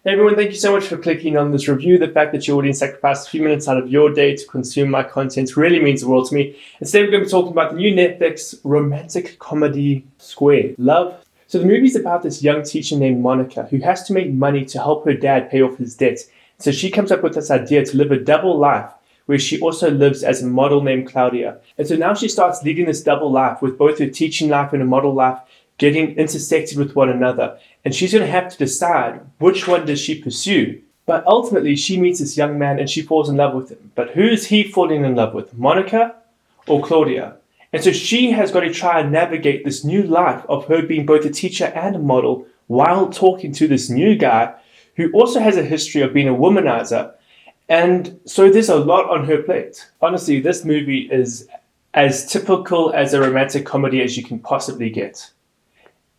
Hey everyone, thank you so much for clicking on this review. The fact that your audience sacrificed a few minutes out of your day to consume my content really means the world to me. And today we're going to be talking about the new Netflix romantic comedy Square, Love. So the movie's about this young teacher named Monica who has to make money to help her dad pay off his debt. So she comes up with this idea to live a double life where she also lives as a model named Claudia. And so now she starts leading this double life with both her teaching life and her model life getting intersected with one another. And she's going to have to decide which one does she pursue. But ultimately, she meets this young man and she falls in love with him. But who is he falling in love with, Monica or Claudia? And so she has got to try and navigate this new life of her being both a teacher and a model while talking to this new guy who also has a history of being a womanizer. And so there's a lot on her plate. Honestly, this movie is as typical as a romantic comedy as you can possibly get.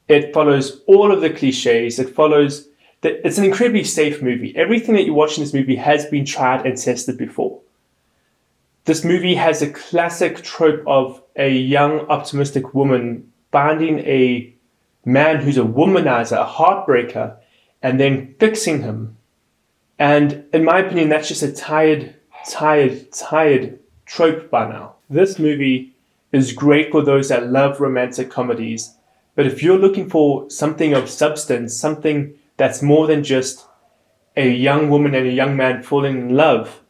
It follows all of the cliches. It's an incredibly safe movie. Everything that you watch in this movie has been tried and tested before. This movie has a classic trope of a young, optimistic woman finding a man who's a womanizer, a heartbreaker, and then fixing him. And in my opinion, that's just a tired trope by now. This movie is great for those that love romantic comedies. But if you're looking for something of substance, something that's more than just a young woman and a young man falling in love,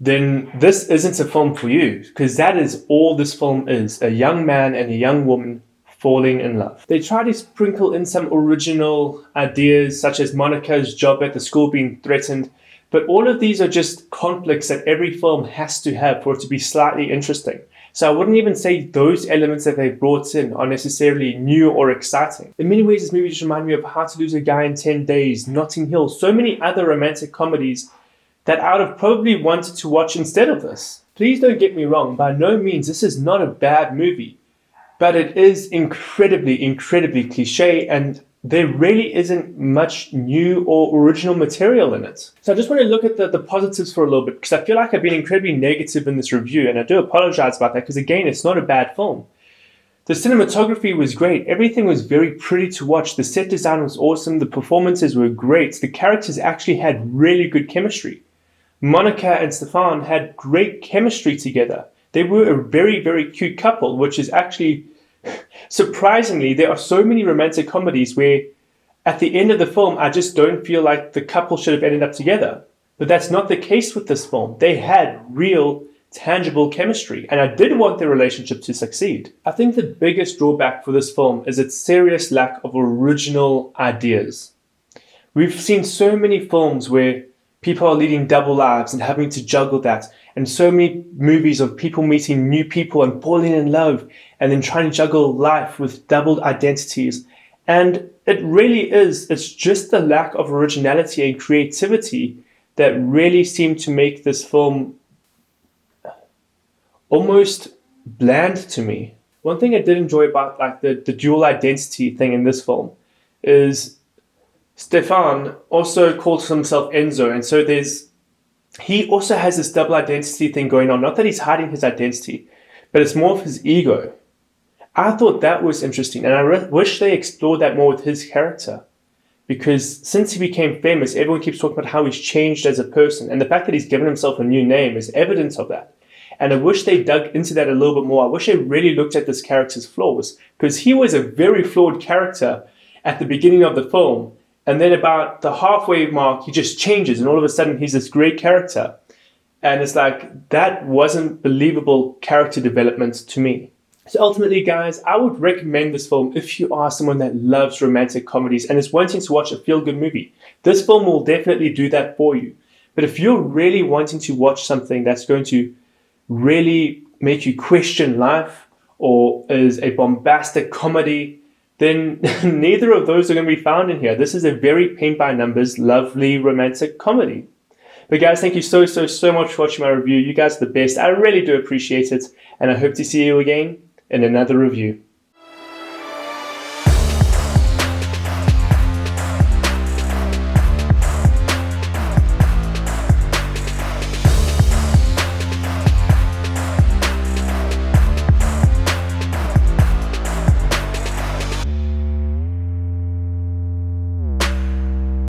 then this isn't a film for you, because that is all this film is, a young man and a young woman falling in love. They try to sprinkle in some original ideas, such as Monica's job at the school being threatened, but all of these are just conflicts that every film has to have for it to be slightly interesting. So I wouldn't even say those elements that they brought in are necessarily new or exciting. In many ways, this movie just reminded me of How to Lose a Guy in 10 Days, Notting Hill, so many other romantic comedies that I would have probably wanted to watch instead of this. Please don't get me wrong, by no means this is not a bad movie, but it is incredibly cliche, and there really isn't much new or original material in it. So I just want to look at the positives for a little bit, because I feel like I've been incredibly negative in this review, and I do apologize about that, because again, it's not a bad film. The cinematography was great. Everything was very pretty to watch. The set design was awesome. The performances were great. The characters actually had really good chemistry. Monica and Stefan had great chemistry together. They were a very cute couple, which is actually... Surprisingly, there are so many romantic comedies where at the end of the film, I just don't feel like the couple should have ended up together. But that's not the case with this film. They had real, tangible chemistry, and I did want their relationship to succeed. I think the biggest drawback for this film is its serious lack of original ideas. We've seen so many films where people are leading double lives and having to juggle that, and so many movies of people meeting new people and falling in love and then trying to juggle life with doubled identities. And it really is, it's just the lack of originality and creativity that really seemed to make this film almost bland to me. One thing I did enjoy about like the dual identity thing in this film is Stefan also calls himself Enzo, and so he also has this double identity thing going on. Not that he's hiding his identity, but it's more of his ego. I thought that was interesting, and I wish they explored that more with his character, because since he became famous, everyone keeps talking about how he's changed as a person, and the fact that he's given himself a new name is evidence of that. And I wish they dug into that a little bit more. I wish they really looked at this character's flaws, because he was a very flawed character at the beginning of the film, and then about the halfway mark, he just changes, and all of a sudden he's this great character. And it's like, that wasn't believable character development to me. So ultimately, guys, I would recommend this film if you are someone that loves romantic comedies and is wanting to watch a feel-good movie. This film will definitely do that for you. But if you're really wanting to watch something that's going to really make you question life, or is a bombastic comedy, then neither of those are going to be found in here. This is a very paint-by-numbers, lovely romantic comedy. But guys, thank you so much for watching my review. You guys are the best. I really do appreciate it. And I hope to see you again in another review.